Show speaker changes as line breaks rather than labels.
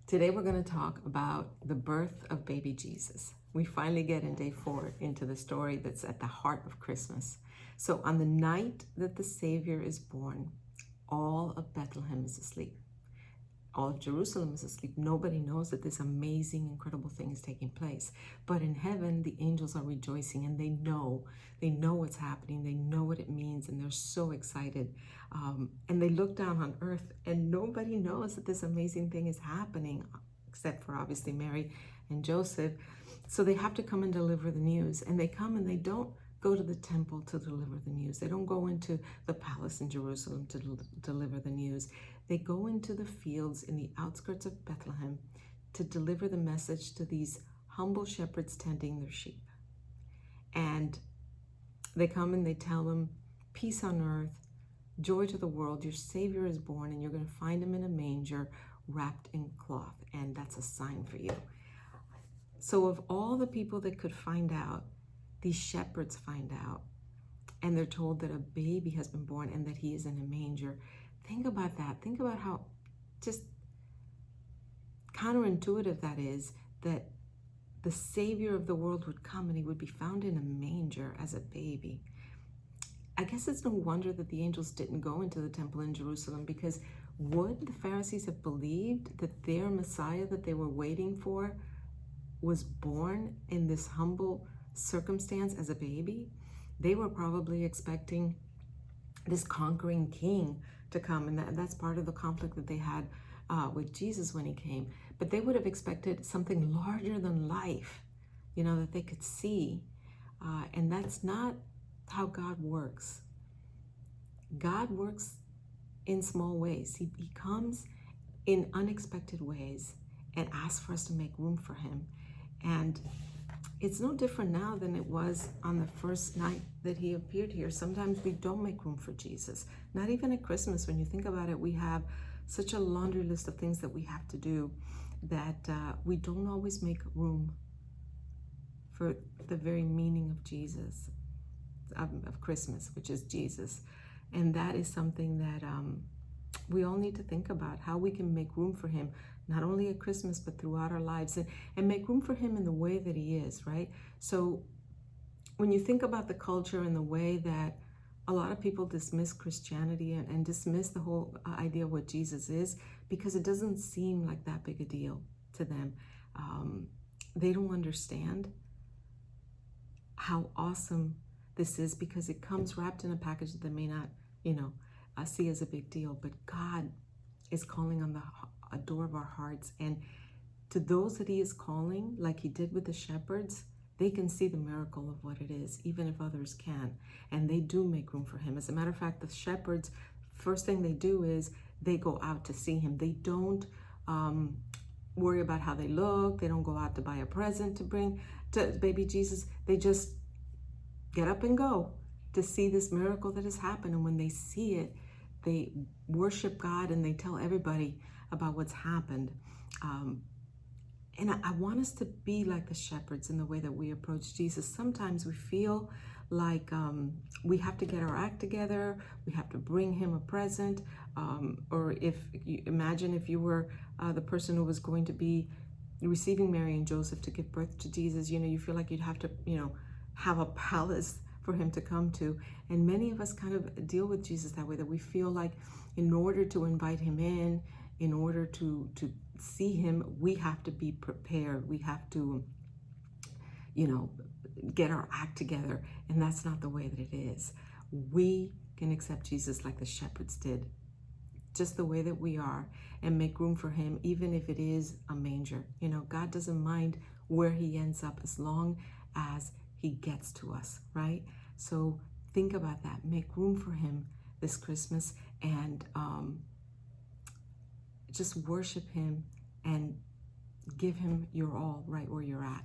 Today we're going to talk about the birth of baby Jesus. We finally get in day 4 into the story that's at the heart of Christmas. So on the night that the Savior is born, all of Bethlehem is asleep. All of Jerusalem is asleep. Nobody knows that this amazing, incredible thing is taking place. But in heaven, the angels are rejoicing, and they know what's happening. They know what it means, and they're so excited. And they look down on earth, and nobody knows that this amazing thing is happening, except for obviously Mary and Joseph. So they have to come and deliver the news. And they come and they don't go to the temple to deliver the news. They don't go into the palace in Jerusalem to deliver the news. They go into the fields in the outskirts of Bethlehem to deliver the message to these humble shepherds tending their sheep. And they come and they tell them, peace on earth, joy to the world, your Savior is born, and you're going to find him in a manger wrapped in cloth. And that's a sign for you. So of all the people that could find out, these shepherds find out, and they're told that a baby has been born and that he is in a manger. Think about that. Think about how just counterintuitive that is, that the Savior of the world would come and he would be found in a manger as a baby. I guess it's no wonder that the angels didn't go into the temple in Jerusalem, because would the Pharisees have believed that their Messiah that they were waiting for was born in this humble circumstance as a baby? They were probably expecting this conquering king to come, and that's part of the conflict that they had with Jesus when he came. But they would have expected something larger than life, that they could see. And that's not how God works. God works in small ways. He comes in unexpected ways and asks for us to make room for him. And it's no different now than it was on the first night that he appeared here. Sometimes we don't make room for Jesus. Not even at Christmas. When you think about it, we have such a laundry list of things that we have to do that we don't always make room for the very meaning of Jesus, of Christmas, which is Jesus. And that is something that we all need to think about, how we can make room for him, not only at Christmas, but throughout our lives, and make room for him in the way that he is, right? So when you think about the culture and the way that a lot of people dismiss Christianity and dismiss the whole idea of what Jesus is, because it doesn't seem like that big a deal to them. They don't understand how awesome this is, because it comes wrapped in a package that they may not, see as a big deal. But God is calling on a door of our hearts, and to those that he is calling, like he did with the shepherds, they can see the miracle of what it is, even if others can, and they do make room for him. As a matter of fact, the shepherds, first thing they do is they go out to see him. They don't worry about how they look. They don't go out to buy a present to bring to baby Jesus. They just get up and go to see this miracle that has happened. And when they see it, they worship God and they tell everybody about what's happened. And I want us to be like the shepherds in the way that we approach Jesus. Sometimes we feel like we have to get our act together. We have to bring him a present. Or if you imagine if you were the person who was going to be receiving Mary and Joseph to give birth to Jesus, you feel like you'd have to, have a palace for him to come to. And many of us kind of deal with Jesus that way, that we feel like in order to invite him in order to see him, we have to be prepared. We have to, get our act together. And that's not the way that it is. We can accept Jesus like the shepherds did, just the way that we are, and make room for him, even if it is a manger. God doesn't mind where he ends up as long as he gets to us, right? So think about that. Make room for him this Christmas, and just worship him and give him your all right where you're at.